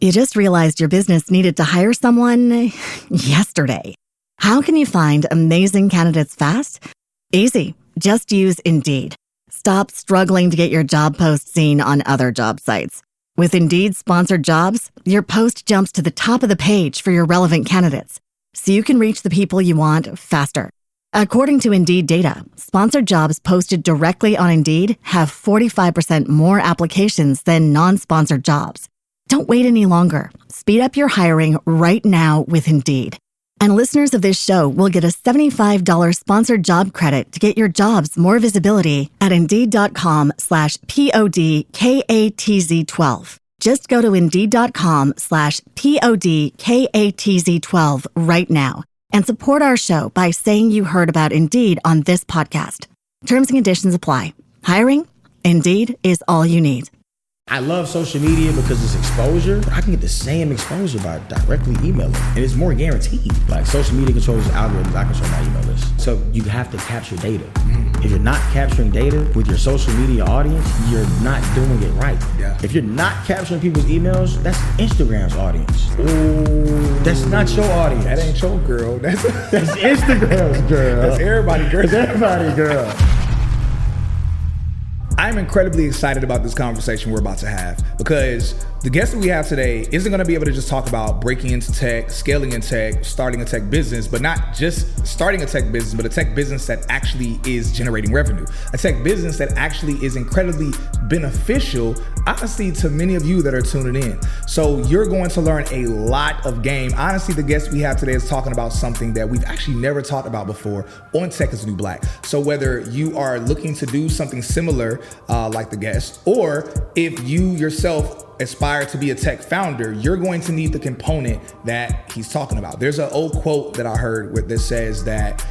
You just realized your business needed to hire someone yesterday. How can you find amazing candidates fast? Easy. Just use Indeed. Stop struggling to get your job post seen on other job sites. With Indeed sponsored jobs, your post jumps to the top of the page for your relevant candidates, so you can reach the people you want faster. According to Indeed data, sponsored jobs posted directly on Indeed have 45% more applications than non-sponsored jobs. Don't wait any longer. Speed up your hiring right now with Indeed. And listeners of this show will get a $75 sponsored job credit to get your jobs more visibility at Indeed.com/PODKATZ12. Just go to Indeed.com/PODKATZ12 right now and support our show by saying you heard about Indeed on this podcast. Terms and conditions apply. Hiring? Indeed is all you need. I love social media because it's exposure. I can get the same exposure by directly emailing, and it's more guaranteed. Like social media controls algorithms, I control my email list. So you have to capture data. If you're not capturing data with your social media audience, you're not doing it right. Yeah. If you're not capturing people's emails, that's Instagram's audience. Ooh. That's not your audience. That ain't your girl. That's Instagram's girl. That's everybody girl. That's everybody girl. I'm incredibly excited about this conversation we're about to have because the guest that we have today isn't going to be able to just talk about breaking into tech, scaling in tech, starting a tech business, but not just starting a tech business, but a tech business that actually is generating revenue. A tech business that actually is incredibly beneficial, honestly, to many of you that are tuning in. So you're going to learn a lot of game. Honestly, the guest we have today is talking about something that we've actually never talked about before on Tech is the New Black. So whether you are looking to do something similar like the guest, or if you yourself aspire to be a tech founder, you're going to need the component that he's talking about. There's an old quote that I heard that says that,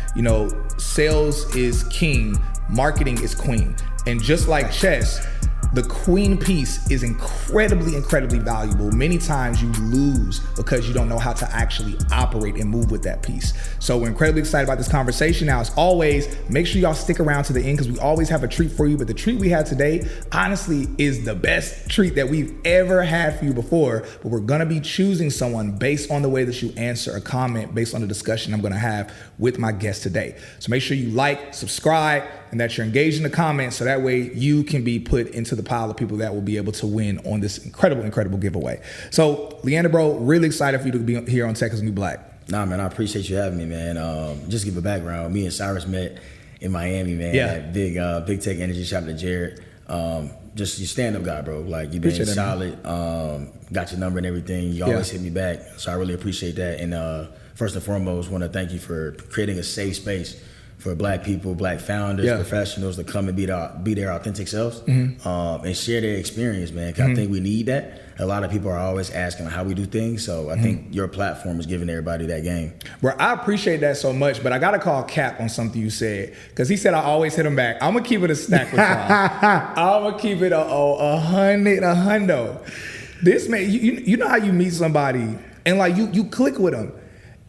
sales is king, marketing is queen. And just like chess, the queen piece is incredibly, incredibly valuable. Many times you lose because you don't know how to actually operate and move with that piece. So we're incredibly excited about this conversation. Now, as always, make sure y'all stick around to the end because we always have a treat for you. But the treat we had today, honestly, is the best treat that we've ever had for you before. But we're gonna be choosing someone based on the way that you answer a comment, based on the discussion I'm gonna have with my guest today. So make sure you like, subscribe, and that you're engaged in the comments so that way you can be put into the pile of people that will be able to win on this incredible, incredible giveaway. So, Leander, bro, really excited for you to be here on Tech is the New Black. Nah, man, I appreciate you having me, man. Just give a background. Me and Cyrus met in Miami, man. Yeah. At Big Tech Energy. Shout out to Jared. Just you stand-up guy, bro. Like, you've been Appreciate solid. Got your number and everything. You always hit me back. So I really appreciate that. And first and foremost, want to thank you for creating a safe space for Black people, Black founders, professionals to come and be their authentic selves and share their experience, man. 'Cause I think we need that. A lot of people are always asking how we do things, so I think your platform is giving everybody that game. Bro, I appreciate that so much, but I got to call Cap on something you said because he said I always hit him back. I'm going to keep it a stack with y'all. I'm going to keep it a hundo. This man, you know how you meet somebody and like you click with them,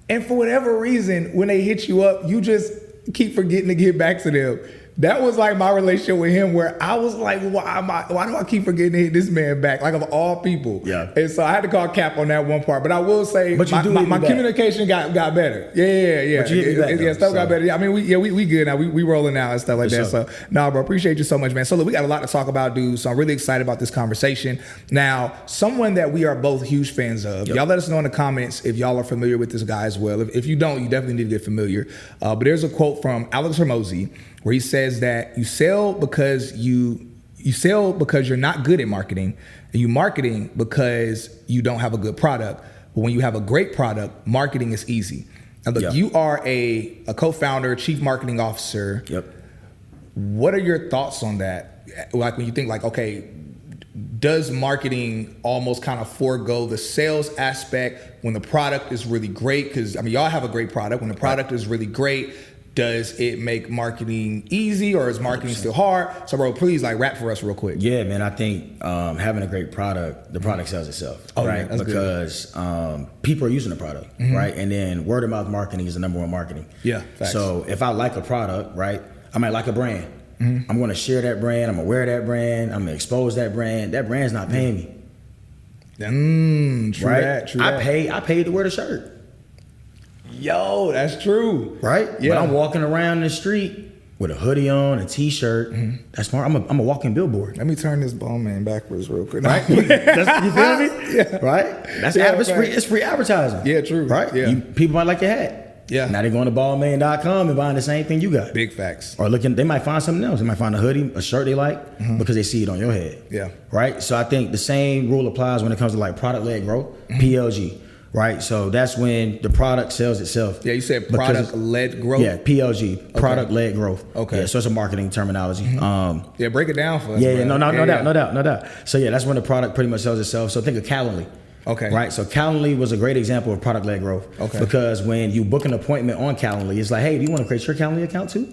and for whatever reason, when they hit you up, you just keep forgetting to get back to them. That was like my relationship with him where I was like, why do I keep forgetting to hit this man back? Like of all people. Yeah. And so I had to call Cap on that one part. But I will say my communication got better. Yeah. But you hit me back, yeah, stuff got better. Yeah, I mean, we good now. We rolling now and stuff like that. Sure. So bro, appreciate you so much, man. So look, we got a lot to talk about, dude. So I'm really excited about this conversation. Now, someone that we are both huge fans of. Y'all let us know in the comments if y'all are familiar with this guy as well. If you don't, you definitely need to get familiar. But there's a quote from Alex Hormozy where he says that you sell because you're not good at marketing, and you marketing because you don't have a good product. But when you have a great product, marketing is easy. Now look, you are a co-founder, chief marketing officer. What are your thoughts on that? Like when you think like, okay, does marketing almost kind of forego the sales aspect when the product is really great? Because I mean, y'all have a great product. When the product is really great, does it make marketing easy, or is marketing 100%. Still hard? So bro, please like rap for us real quick. Yeah, man, I think having a great product, the product sells itself, right? Yeah, because people are using the product, right? And then word of mouth marketing is the number one marketing. Yeah, facts. So if I like a product, right, I might like a brand. I'm gonna share that brand, I'm gonna wear that brand, I'm gonna expose that brand. That brand's not paying me. True right? True I paid to wear the shirt. Yo, that's true. Right? Yeah. But I'm walking around the street with a hoodie on, a t-shirt. That's smart. I'm a walking billboard. Let me turn this ball man backwards real quick. Right? You feel me? Yeah. Right? That's it's free advertising. Yeah, true. Right? Yeah. People might like your hat. Yeah. Now they're going to ballman.com and buying the same thing you got. Big facts. Or they might find something else. They might find a hoodie, a shirt they like because they see it on your head. Yeah. Right? So I think the same rule applies when it comes to like product-led growth, PLG. Right? So that's when the product sells itself. Yeah, you said product-led growth? Yeah, PLG, product-led growth. Okay. Yeah, so it's a marketing terminology. Yeah, break it down for us. Yeah, no doubt. So yeah, that's when the product pretty much sells itself. So think of Calendly. Okay. Right. So Calendly was a great example of product-led growth. Okay. Because when you book an appointment on Calendly, it's like, hey, do you want to create your Calendly account too?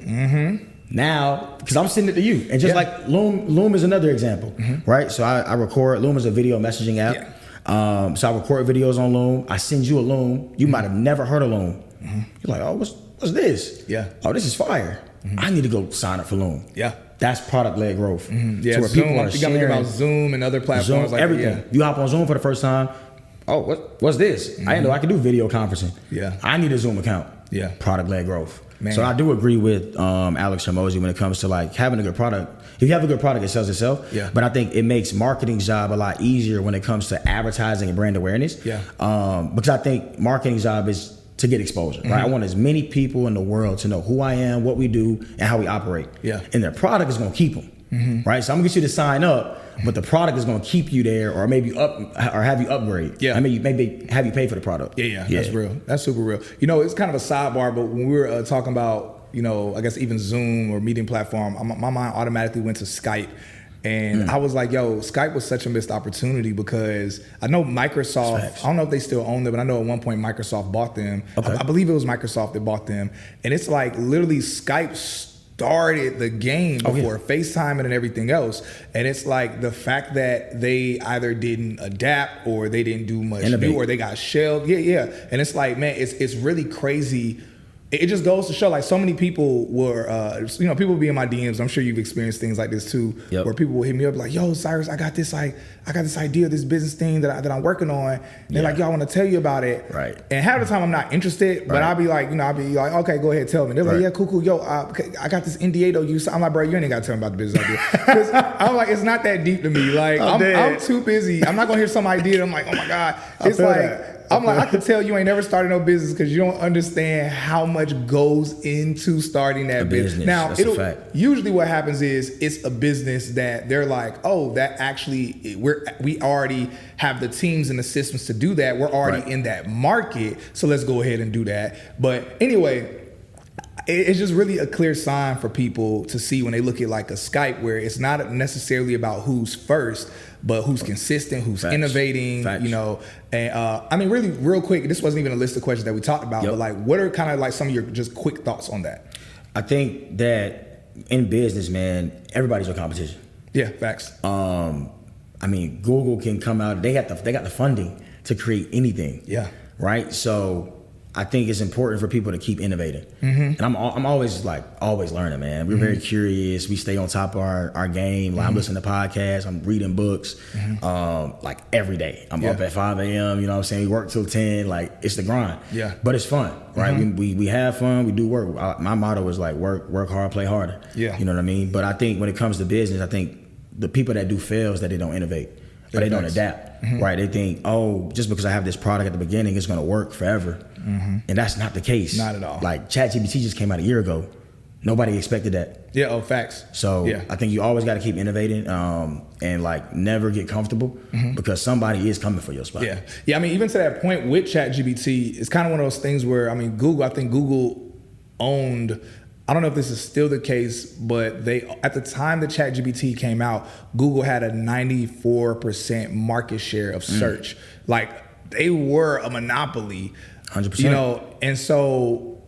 Now, because I'm sending it to you, and just like Loom is another example, right? So I record. Loom is a video messaging app. Yeah. So I record videos on Loom. I send you a Loom. You might have never heard of Loom. You're like, oh, what's this? Yeah. Oh, this is fire. I need to go sign up for Loom. Yeah. That's product-led growth. Yeah. So where Zoom, people are you got to think about Zoom and other platforms like everything. that. Yeah. You hop on Zoom for the first time. Oh, what's this? I didn't know I could do video conferencing. Yeah. I need a Zoom account. Yeah. Product-led growth. Man. So I do agree with Alex Hormozy when it comes to like having a good product. If you have a good product, it sells itself. Yeah. But I think it makes marketing's job a lot easier when it comes to advertising and brand awareness. Yeah. Because I think marketing's job is to get exposure, right? I want as many people in the world to know who I am, what we do, and how we operate. Yeah. And their product is going to keep them, right? So I'm gonna get you to sign up, but the product is going to keep you there, or maybe have you upgrade. Yeah. I mean, maybe have you pay for the product. Yeah. That's real. That's super real. You know, it's kind of a sidebar, but when we were talking about, you know, I guess even Zoom or meeting platform, my mind automatically went to Skype. And I was like, yo, Skype was such a missed opportunity because I know Microsoft, I don't know if they still own them, but I know at one point Microsoft bought them. Okay. I believe it was Microsoft that bought them. And it's like literally Skype started the game before FaceTime and everything else. And it's like the fact that they either didn't adapt or they didn't do much new or they got shelled. Yeah. And it's like, man, it's really crazy. It just goes to show, like, so many people were, people be in my DMs. I'm sure you've experienced things like this too, where people will hit me up like, "Yo, Cyrus, I got this idea, this business thing that I'm working on." And they're like, "Yo, I want to tell you about it." Right. And half the time I'm not interested, but I'll be like, "Okay, go ahead, tell me." They're like, "Yeah, cool. Yo, I got this NDA though. I'm like, bro, you ain't got to tell me about the business idea. Because I'm like, it's not that deep to me. Like, I'm too busy. I'm not gonna hear some idea. And I'm like, oh my god, it's like. I'm like, I could tell you ain't never started no business because you don't understand how much goes into starting that business. Now, usually what happens is it's a business that they're like, oh, that actually, we already have the teams and the systems to do that. We're already in that market, so let's go ahead and do that. But anyway, it's just really a clear sign for people to see when they look at like a Skype, where it's not necessarily about who's first, but who's consistent, who's innovating, you know. And I mean, really, real quick, this wasn't even a list of questions that we talked about, but like, what are kind of like some of your just quick thoughts on that? I think that in business, man, everybody's your competition. Yeah, facts. I mean, Google can come out; they got the funding to create anything. Yeah. Right. So I think it's important for people to keep innovating. And I'm always learning, man. We're very curious. We stay on top of our game. Like I'm listening to podcasts. I'm reading books, like every day. I'm up at 5 a.m. You know what I'm saying? We work till 10. Like it's the grind. Yeah. But it's fun, right? We have fun. We do work. My motto is like work hard, play harder. Yeah. You know what I mean? But I think when it comes to business, I think the people that do fail is that they don't innovate. But they don't adapt, right? They think, oh, just because I have this product at the beginning, it's going to work forever. And that's not the case. Not at all. Like ChatGPT just came out a year ago. Nobody expected that. Yeah, facts. So I think you always got to keep innovating and like never get comfortable because somebody is coming for your spot. Yeah. I mean, even to that point with ChatGPT, it's kind of one of those things where, I mean, I think Google owned, I don't know if this is still the case, but they, at the time that ChatGPT came out, Google had a 94% market share of search. Like they were a monopoly, 100%. You know, and so,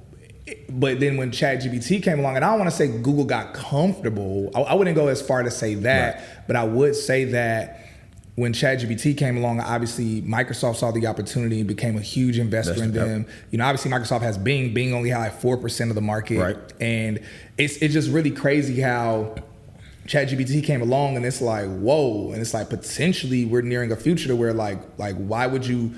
but then when ChatGPT came along, and I don't want to say Google got comfortable. I wouldn't go as far to say that, but I would say that when ChatGPT came along, obviously Microsoft saw the opportunity and became a huge investor in them. You know, obviously Microsoft has Bing. Bing only had like 4% of the market. Right. And it's just really crazy how ChatGPT came along, and it's like, whoa, and it's like potentially we're nearing a future where like why would you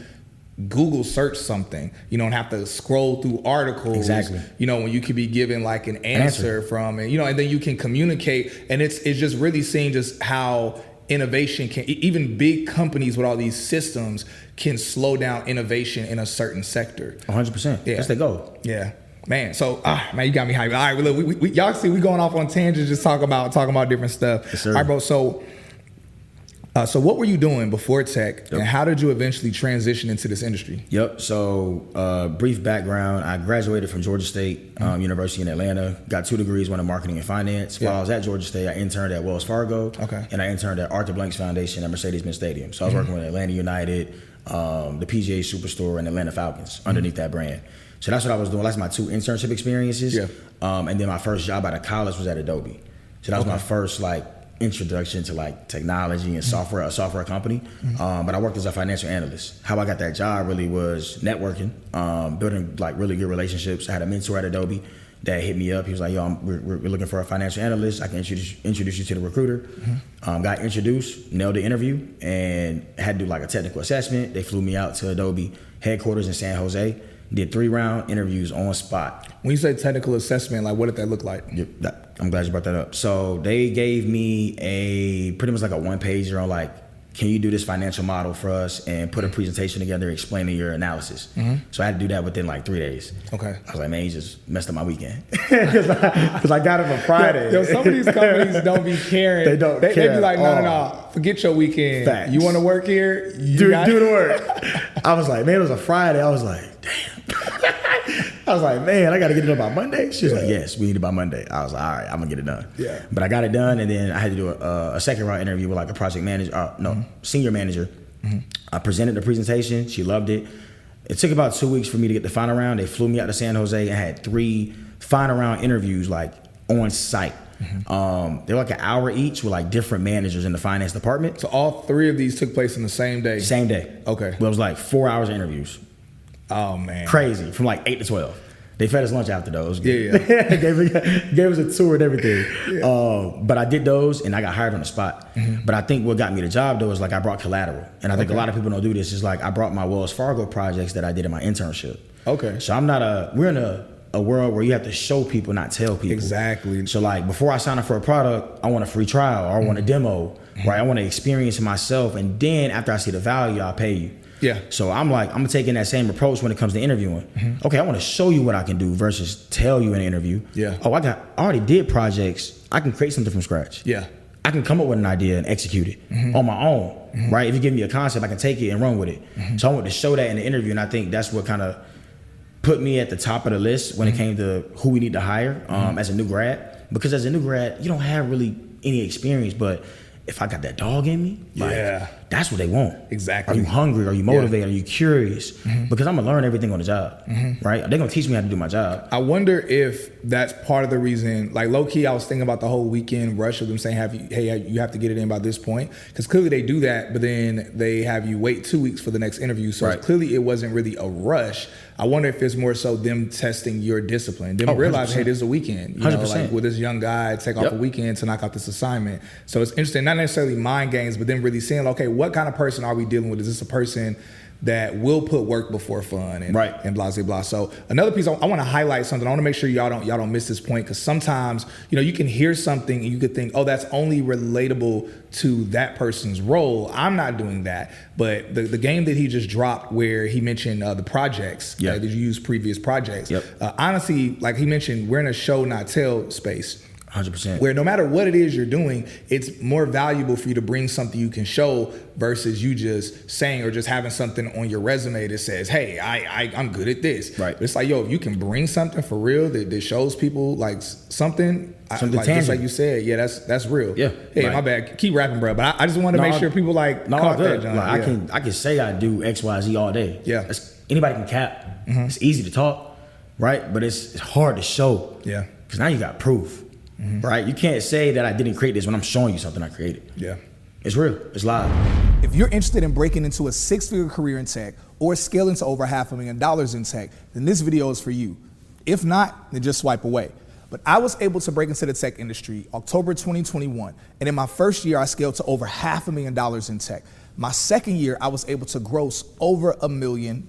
Google search something, you know, and have to scroll through articles, exactly, you know, when you could be given like an answer from it, you know, and then you can communicate, and it's just really seeing just how innovation can, even big companies with all these systems can slow down innovation in a certain sector. 100%. Yeah. That's the goal. Yeah. Man, so man, you got me hyped. All right, well, look, we y'all see we going off on tangents, just talking about different stuff. Yes, sir. All right, bro. So what were you doing before tech, and how did you eventually transition into this industry? Yep. So brief background: I graduated from Georgia State University in Atlanta. Got 2 degrees, one in marketing and finance. While I was at Georgia State, I interned at Wells Fargo. Okay. And I interned at Arthur Blanks Foundation at Mercedes-Benz Stadium. So I was working with Atlanta United, the PGA Superstore, and Atlanta Falcons underneath that brand. So that's what I was doing. That's my 2 internship experiences. Yeah. And then my first job out of college was at Adobe. So that was my first like introduction to like technology and software, a software company. But I worked as a financial analyst. How I got that job really was networking, building like really good relationships. I had a mentor at Adobe that hit me up. He was like, yo, we're looking for a financial analyst. I can introduce you to the recruiter. Got introduced, nailed the interview, and had to do like a technical assessment. They flew me out to Adobe headquarters in San Jose. Did 3-round interviews on spot. When you say technical assessment, like what did that look like? I'm glad you brought that up. So they gave me pretty much like a 1-pager on like, can you do this financial model for us and put a presentation together explaining your analysis? So I had to do that within like 3 days. Okay. I was like, man, you just messed up my weekend. Because I got it on Friday. Yo, some of these companies don't be caring. They don't care. They be like, no, forget your weekend. Facts. You want to work here? Do the work. I was like, man, it was a Friday. I was like, damn. I was like, man, I got to get it done by Monday. She was like, yes, we need it by Monday. I was like, all right, I'm going to get it done. Yeah. But I got it done, and then I had to do a second round interview with like a project manager, senior manager. I presented the presentation. She loved it. It took about 2 weeks for me to get the final round. They flew me out to San Jose and had 3 final round interviews like on site. They were like an hour each with like different managers in the finance department. So all 3 of these took place in the same day? Same day. Okay. But it was like 4 hours of interviews. Oh, man. Crazy. From like 8 to 12. They fed us lunch after those. Yeah. gave us a tour and everything. Yeah. But I did those and I got hired on the spot. But I think what got me the job though is like I brought collateral. And I think a lot of people don't do this. Is like I brought my Wells Fargo projects that I did in my internship. Okay. So we're in a world where you have to show people, not tell people. Exactly. So like before I sign up for a product, I want a free trial or I want a demo, right? I want to experience it myself. And then after I see the value, I'll pay you. Yeah. So I'm taking that same approach when it comes to interviewing. Okay, I want to show you what I can do versus tell you in an interview. Yeah. Oh, I already did projects. I can create something from scratch. Yeah. I can come up with an idea and execute it on my own, right? If you give me a concept, I can take it and run with it. So I want to show that in the interview, and I think that's what kind of put me at the top of the list when it came to who we need to hire as a new grad. Because as a new grad, you don't have really any experience, but if I got that dog in me, like, that's what they want. Exactly. Are you hungry? Are you motivated? Are you curious? Because I'm going to learn everything on the job, right? They're going to teach me how to do my job. I wonder if that's part of the reason, like low key, I was thinking about the whole weekend rush of them saying, you have to get it in by this point. Because clearly they do that, but then they have you wait 2 weeks for the next interview. So clearly it wasn't really a rush. I wonder if it's more so them testing your discipline. Them realizing, hey, this is a weekend. You know, like with this young guy, take off a weekend to knock out this assignment. So it's interesting, not necessarily mind games, but then really seeing, okay, what kind of person are we dealing with? Is this a person that will put work before fun and blah, blah, blah. So another piece, I want to highlight something. I want to make sure y'all don't miss this point, because sometimes, you can hear something and you could think, oh, that's only relatable to that person's role. I'm not doing that. But the game that he just dropped where he mentioned the projects, that you use previous projects. Honestly, like he mentioned, we're in a show, not tell space. 100%. Where no matter what it is you're doing, it's more valuable for you to bring something you can show versus you just saying or just having something on your resume that says, hey, I'm good at this. Right. But it's like, yo, if you can bring something for real that shows people like something like, just like you said, that's real. Yeah. Hey, my bad. Keep rapping, bro. But I just want to make sure people caught that, John. Like, I can say I do X, Y, Z all day. Yeah. Anybody can cap. It's easy to talk, right? But it's hard to show. Yeah. Because now you got proof. Right? You can't say that I didn't create this when I'm showing you something I created. Yeah. It's real. It's live. If you're interested in breaking into a 6-figure career in tech or scaling to over $500,000 in tech, then this video is for you. If not, then just swipe away. But I was able to break into the tech industry October 2021. And in my first year, I scaled to over $500,000 in tech. My second year, I was able to gross over $1 million.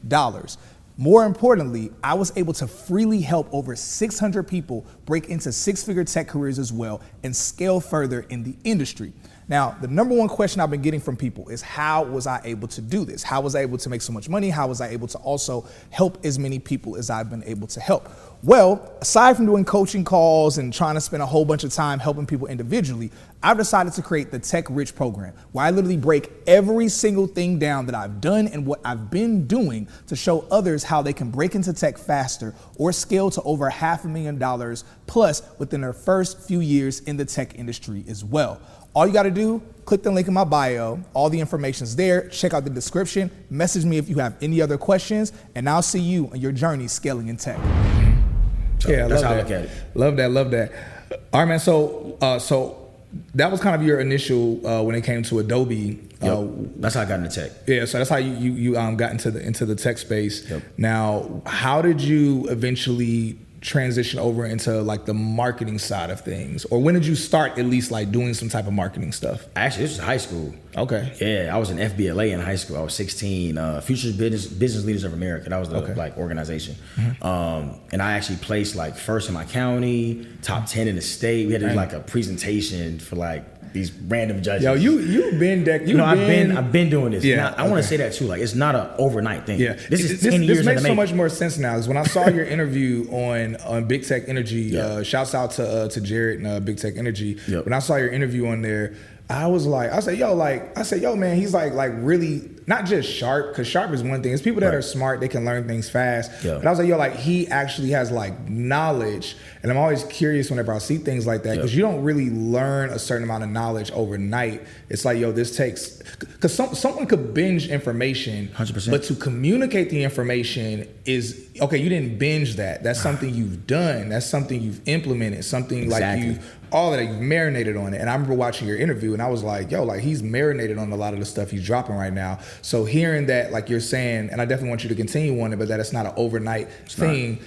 More importantly, I was able to freely help over 600 people break into six-figure tech careers as well and scale further in the industry. Now, the number one question I've been getting from people is, how was I able to do this? How was I able to make so much money? How was I able to also help as many people as I've been able to help? Well, aside from doing coaching calls and trying to spend a whole bunch of time helping people individually, I've decided to create the Tech Rich program, where I literally break every single thing down that I've done and what I've been doing to show others how they can break into tech faster or scale to over $500,000 plus within their first few years in the tech industry as well. All you got to do, click the link in my bio. All the information's there. Check out the description. Message me if you have any other questions, and I'll see you on your journey scaling in tech. So yeah, that's how I that. look at it. Love that. All right, man. So that was kind of your initial when it came to Adobe. That's how I got into tech. Yeah, so that's how you got into the tech space. Yep. Now, how did you eventually transition over into like the marketing side of things, or when did you start at least like doing some type of marketing stuff? Actually, this was high school. Okay. Yeah, I was in FBLA in high school. I was 16. Future Business Leaders of America. That was the like organization. Mm-hmm. And I actually placed like first in my county, top 10 in the state. We had to do like a presentation for like these random judges. Yo, you've been I've been doing this. Yeah, now, I want to say that too. Like, it's not an overnight thing. Yeah, this is 10 years. This makes so much more sense now. Is when I saw your interview on Big Tech Energy. Shouts out to Jared and Big Tech Energy. Yep. When I saw your interview on there, I said, yo, man, he's like really not just sharp, because sharp is one thing. It's people that are smart, they can learn things fast. Yeah. But I was like, yo, like he actually has like knowledge. And I'm always curious whenever I see things like that, because you don't really learn a certain amount of knowledge overnight. It's like, yo, this takes, because someone could binge information, 100%. But to communicate the information is, okay, you didn't binge that. That's something you've done. That's something you've implemented, something like you've marinated on it. And I remember watching your interview and I was like, yo, like he's marinated on a lot of the stuff he's dropping right now. So hearing that, like you're saying, and I definitely want you to continue on it, but that it's not an overnight thing.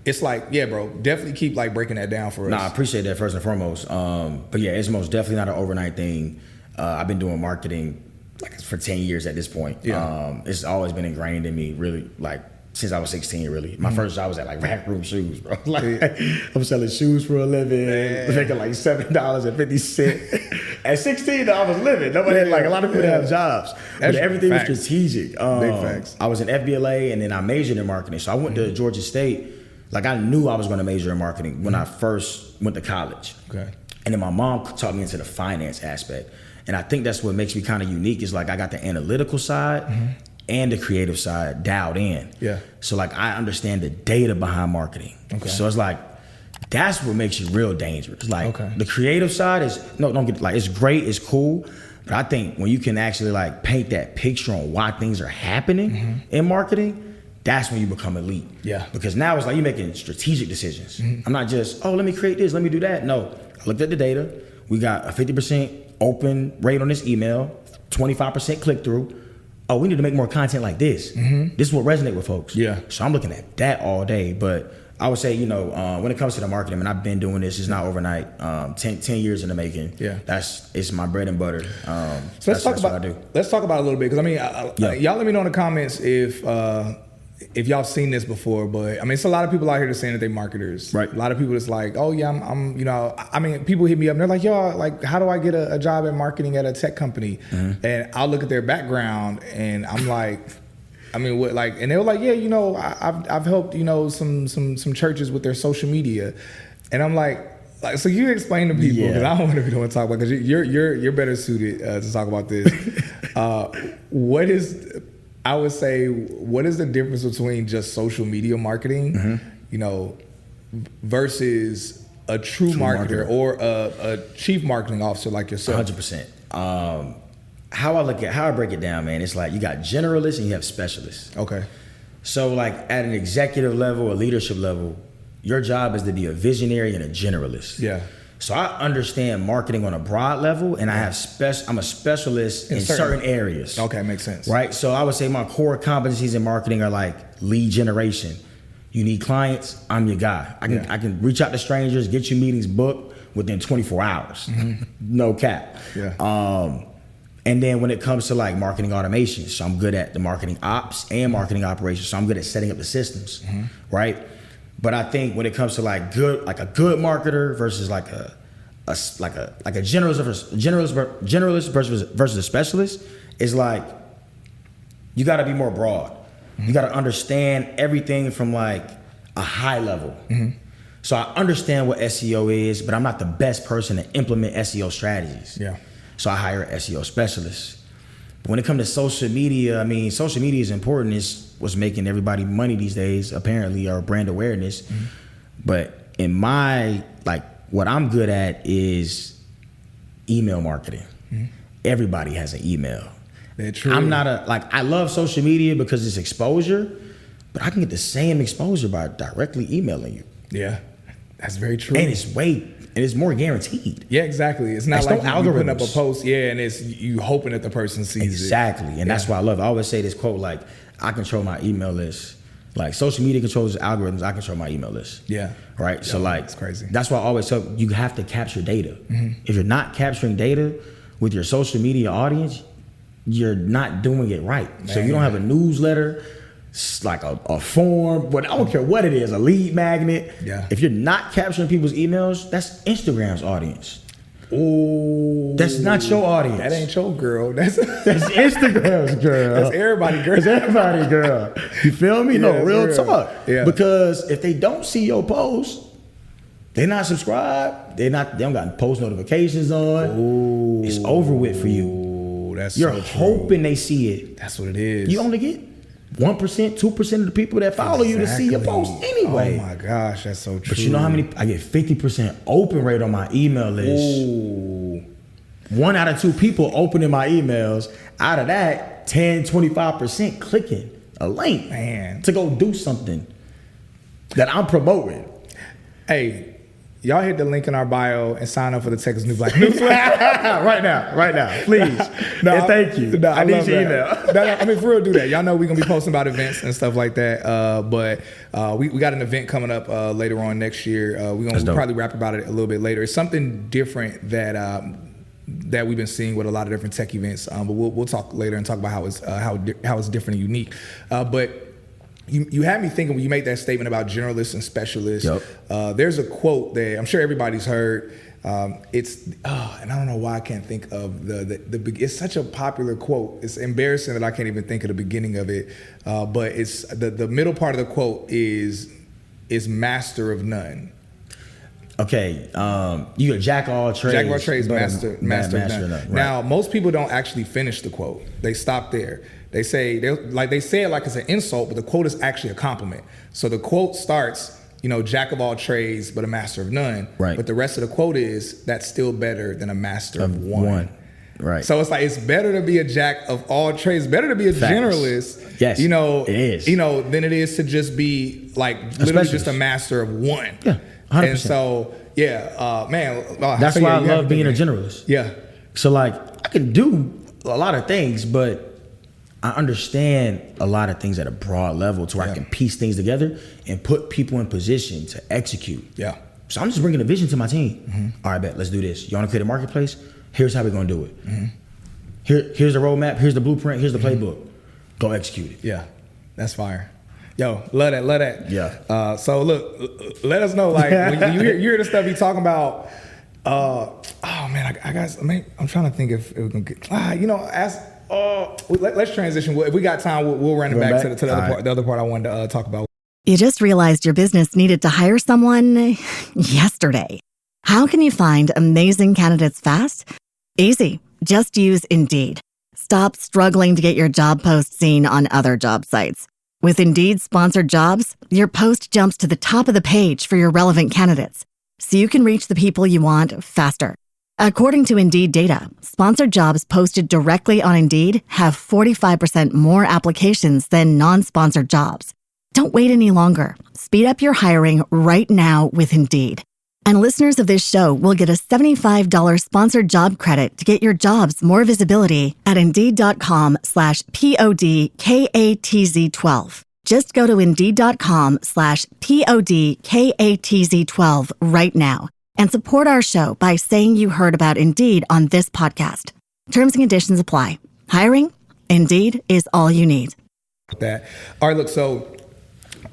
It's like, yeah, bro, definitely keep like breaking that down for us. I appreciate that first and foremost. But yeah, it's most definitely not an overnight thing. I've been doing marketing like for 10 years at this point. Yeah. It's always been ingrained in me, really, like since I was 16, really. My first job was at like Rack Room Shoes, bro. Like, I'm selling shoes for a living, making like $7.50. At 16, I was living. Nobody, like a lot of people have jobs, but everything was strategic. Big facts. I was in FBLA and then I majored in marketing. So I went to Georgia State. Like I knew I was going to major in marketing when I first went to college. Okay. And then my mom taught me into the finance aspect. And I think that's what makes me kind of unique is like I got the analytical side and the creative side dialed in. Yeah. So like I understand the data behind marketing. Okay. So it's like, that's what makes you real dangerous. Like the creative side is, don't get, like it's great, it's cool. But I think when you can actually like paint that picture on why things are happening in marketing, that's when you become elite. Yeah. Because now it's like you're making strategic decisions. I'm not just, let me create this, let me do that. No, I looked at the data. We got a 50% open rate on this email, 25% click through. Oh, we need to make more content like this. This will resonate with folks. Yeah. So I'm looking at that all day. But I would say, when it comes to the marketing, and I've been doing this, it's not overnight. 10 years in the making. Yeah. It's my bread and butter. So let's talk about it a little bit. Because I mean, y'all let me know in the comments if y'all seen this before, but I mean, it's a lot of people out here that's saying that they marketers. Right. A lot of people that's like, oh yeah, I'm people hit me up and they're like, yo, like, how do I get a job in marketing at a tech company? And I'll look at their background and I'm like, I mean, what, like, and they were like, yeah, I've helped, some churches with their social media. And I'm like, so you explain to people, because I don't want to be the one to talk about, because you're better suited to talk about this. What is the difference between just social media marketing, versus a true marketer or a chief marketing officer like yourself? 100%. How I break it down, man, it's like you got generalists and you have specialists. Okay. So like at an executive level or leadership level, your job is to be a visionary and a generalist. Yeah. So I understand marketing on a broad level, and I'm a specialist in certain areas. Okay, makes sense. Right? So I would say my core competencies in marketing are like lead generation, You need clients, I'm your guy. I can reach out to strangers, get you meetings booked within 24 hours. No cap. Yeah. And then when it comes to like marketing automation, so I'm good at the marketing ops and marketing operations. So I'm good at setting up the systems, right? But I think when it comes to like a good marketer versus like a generalist versus a specialist, is like you got to be more broad. You got to understand everything from like a high level. So I understand what SEO is, but I'm not the best person to implement SEO strategies. Yeah. So I hire an SEO specialist. But when it comes to social media, I mean, social media is important. It's what's making everybody money these days, apparently, or brand awareness. But in my, like, what I'm good at is email marketing. Everybody has an email. That's true. I'm not I love social media because it's exposure, but I can get the same exposure by directly emailing you. Yeah, that's very true. And it's more guaranteed. Yeah, exactly. It's not There's like no you putting up a algorithms. post, and it's you hoping that the person sees it. Exactly. And that's why I love it. I always say this quote, like, I control my email list. Like, social media controls algorithms, I control my email list. Yeah. Right? So, like, it's crazy. That's why I always tell you have to capture data. If you're not capturing data with your social media audience, you're not doing it right. So if you don't have a newsletter, like a form, but I don't care what it is, a lead magnet. Yeah. If you're not capturing people's emails, that's Instagram's audience. Oh, That's not your audience. that ain't your girl. That's Instagram's girl. That's everybody girl. That's everybody girl. You feel me? No, Yeah, real real. talk. Yeah. Because if they don't see your post, they're not subscribed. They don't got post notifications on. Ooh. It's over with for you. Ooh, that's You're so true. hoping they see it. That's what it is. You only get 1%, 2% of the people that follow you to see your post anyway. Oh my gosh, that's so true. But you know how many? I get 50% open rate on my email list. Ooh. 1 out of 2 people opening my emails. Out of that, 10, 25% clicking a link, Man. to go do something that I'm promoting. Hey, y'all hit the link in our bio and sign up for the Texas New Black newsletter. right now, please. And thank you. I need your email. I mean, for real, do that. Y'all know we're gonna be posting about events and stuff like that. But we got an event coming up later on next year. We're gonna probably rap about it a little bit later. It's something different that we've been seeing with a lot of different tech events. But we'll talk later and talk about how it's different and unique. But you had me thinking when you made that statement about generalists and specialists. Yep. There's a quote that I'm sure everybody's heard. And I don't know why I can't think of the it's such a popular quote. It's embarrassing that I can't even think of the beginning of it. But it's the middle part of the quote is master of none. Okay, you a jack of all trades. Jack of all trades, master of none. Right. Now, most people don't actually finish the quote. They stop there. They say it like it's an insult, but the quote is actually a compliment. So the quote starts, jack of all trades, but a master of none. Right. But the rest of the quote is, that's still better than a master of one. Right. So it's like, it's better to be a jack of all trades, better to be a generalist. Yes. It is. Than it is to just be like literally just a master of one. Yeah. 100%. And so, man. That's why I love being a generalist. Yeah. So like, I can do a lot of things, but I understand a lot of things at a broad level to where I can piece things together and put people in position to execute. Yeah. So I'm just bringing a vision to my team. All right, bet, let's do this. You want to create a marketplace? Here's how we're going to do it. Here's the roadmap. Here's the blueprint. Here's the playbook. Go execute it. Yeah. That's fire. Yo, love that. Yeah. So look, let us know, like, when you hear the stuff you talking about. I'm trying to think if we can get, let's transition. If we got time, we'll run it back to the other part. The other part I wanted to talk about. You just realized your business needed to hire someone yesterday. How can you find amazing candidates fast? Easy. Just use Indeed. Stop struggling to get your job post seen on other job sites. With Indeed sponsored jobs, your post jumps to the top of the page for your relevant candidates, so you can reach the people you want faster. According to Indeed data, sponsored jobs posted directly on Indeed have 45% more applications than non-sponsored jobs. Don't wait any longer. Speed up your hiring right now with Indeed. And listeners of this show will get a $75 sponsored job credit to get your jobs more visibility at Indeed.com/PODKATZ12. Just go to Indeed.com/PODKATZ12 right now and support our show by saying you heard about Indeed on this podcast. Terms and conditions apply. Hiring? Indeed is all you need. That. All right, look, so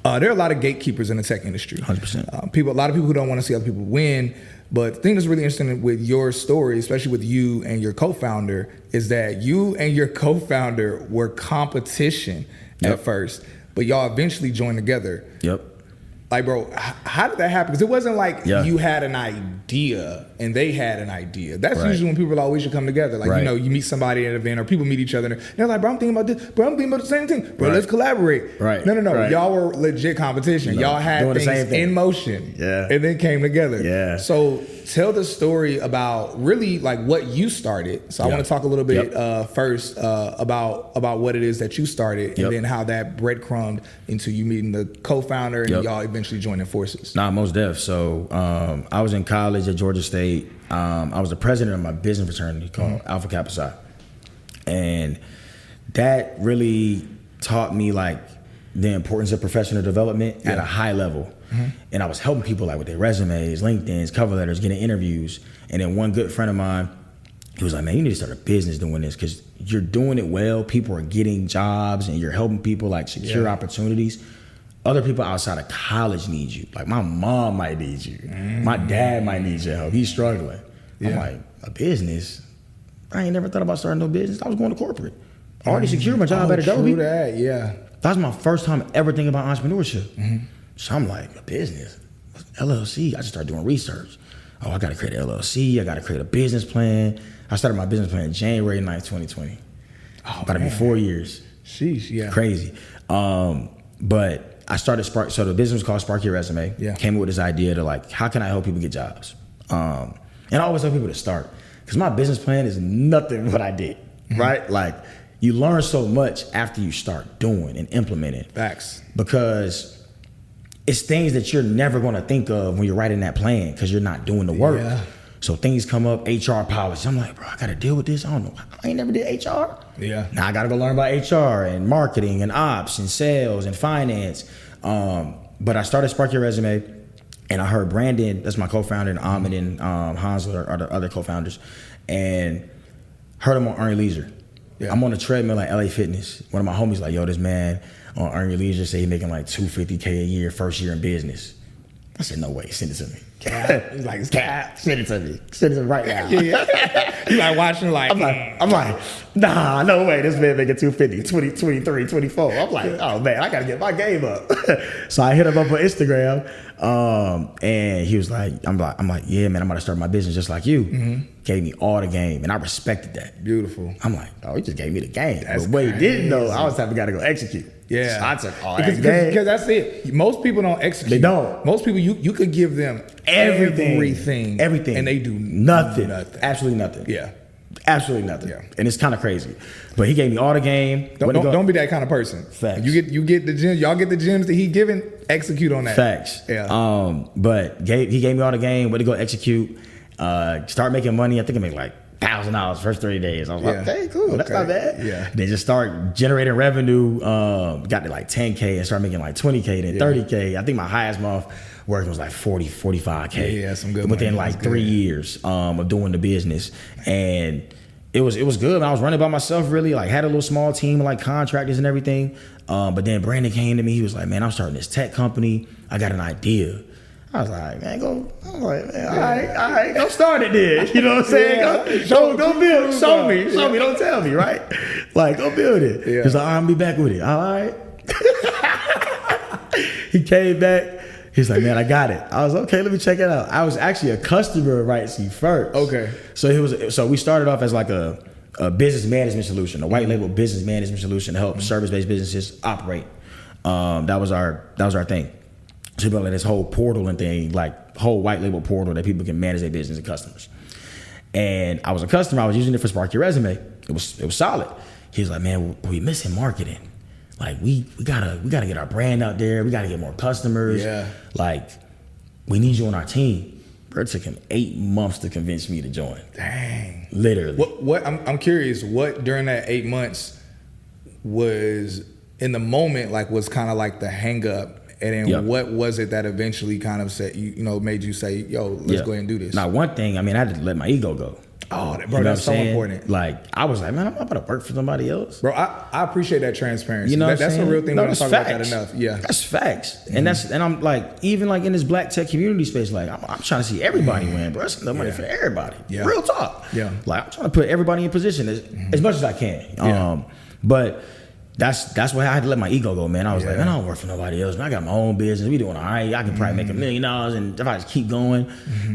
there are a lot of gatekeepers in the tech industry. 100%. A lot of people who don't want to see other people win. But the thing that's really interesting with your story, especially with you and your co-founder, is that you and your co-founder were competition at first, but y'all eventually joined together. Yep. Like, bro, how did that happen? Because it wasn't like you had an idea and they had an idea. That's usually when people are like, we should come together. Like, you know, you meet somebody at an event or people meet each other and they're like, bro, I'm thinking about this. Bro, I'm thinking about the same thing. Bro, let's collaborate. Right. No. Right. Y'all were legit competition. No. Y'all had things in motion. Yeah. And then came together. Yeah. So tell the story about really like what you started. So I want to talk a little bit first about what it is that you started and then how that breadcrumbed into you meeting the co-founder and y'all eventually joining forces. Nah, most def. So I was in college at Georgia State. I was the president of my business fraternity called Alpha Kappa Psi. And that really taught me like the importance of professional development at a high level. And I was helping people like with their resumes, LinkedIn's, cover letters, getting interviews. And then one good friend of mine, he was like, man, you need to start a business doing this because you're doing it well. People are getting jobs and you're helping people like secure opportunities. Other people outside of college need you. Like my mom might need you. My dad might need your help. He's struggling. I'm like, a business? I ain't never thought about starting no business. I was going to corporate. I already secured my job at Adobe. That was my first time ever thinking about entrepreneurship. So I'm like, a business? LLC? I just started doing research. Oh, I got to create an LLC. I got to create a business plan. I started my business plan January 9th, 2020. About to be 4 years. Sheesh, yeah. Crazy. But I started Spark. So the business was called Spark Your Resume. Came up with this idea to like, how can I help people get jobs? And I always tell people to start because my business plan is nothing what I did, right? Like you learn so much after you start doing and implementing. Facts. Because it's things that you're never going to think of when you're writing that plan because you're not doing the work. So things come up, HR policy. I'm like, bro, I got to deal with this. I don't know. I ain't never did HR. Now I got to go learn about HR and marketing and ops and sales and finance. But I started Spark Your Resume and I heard Brandon, that's my co-founder, and Ahmed and Hansel are the other co-founders, and heard him on Earn Your Leisure. I'm on a treadmill at LA Fitness. One of my homies like, yo, this man on Earn Your Leisure say he making like $250K a year, first year in business. I said, no way, send it to me. He's like, it's cap. Send it to me. Send it to me right now. You like watching like, I'm like, nah, no way. This man making 250, 20, 23, 24. I'm like, oh man, I gotta get my game up. So I hit him up on Instagram, and he was like, I'm like, yeah, man, I'm about to start my business just like you. Gave me all the game, and I respected that. Beautiful. I'm like, oh, he just gave me the game. But what he didn't know, I was the type of guy to go execute. So I took all that game. Because that's it. Most people don't execute. They don't. Most people, you could give them everything. And they do nothing. Absolutely nothing. Absolutely nothing. And it's kind of crazy. But he gave me all the game. Don't be that kind of person. Facts. You get the gems. Y'all get the gems that he giving. Execute on that. Facts. But he gave me all the game. Went to go execute. Start making money. I think I made like $1,000 first 30 days. I was like, okay, cool. That's not bad. They just start generating revenue. Got to like 10K and started making like 20K, then 30K. I think my highest month working was like 40, 45K. Some good within money. like 3 years of doing the business. And it was good. I was running by myself really, like had a little small team of like contractors and everything. But then Brandon came to me. He was like, man, I'm starting this tech company. I got an idea. I was like, man, go. I'm like, man, all right, go start it then. You know what I'm saying? Go build. Show me. Don't tell me, right? Like, go build it. He's like, all right, I'm gonna be back with it. All right. He came back. He's like, man, I got it. I was okay. Let me check it out. I was actually a customer of RightSeat first. Okay. So we started off as like a business management solution, a white label business management solution to help service-based businesses operate. That was our thing. So we built like this whole portal and thing, like whole white label portal that people can manage their business and customers. And I was a customer. I was using it for Spark Your Resume. It was solid. He was like, man, we missing marketing. Like we gotta get our brand out there. We gotta get more customers. Like we need you on our team. Bro, it took him 8 months to convince me to join. Dang. Literally. What I'm curious. What during that 8 months was in the moment, like, was kind of like the hang up? And then what was it that eventually kind of said, made you say, yo, let's go ahead and do this? Now, one thing, I mean, I had to let my ego go. Oh, bro, that's so important. Like, I was like, man, I'm about to work for somebody else. Bro, I appreciate that transparency. You know that's a real thing. We don't talk about that enough. Yeah. That's facts. And and I'm like, even like in this black tech community space, like, I'm trying to see everybody win, bro. That's enough money for everybody. Yeah. Real talk. Yeah. Like, I'm trying to put everybody in position as much as I can. But that's why I had to let my ego go, man. I was like, man, I don't work for nobody else. Man, I got my own business. We doing all right. I can probably make $1 million, and if I just keep going.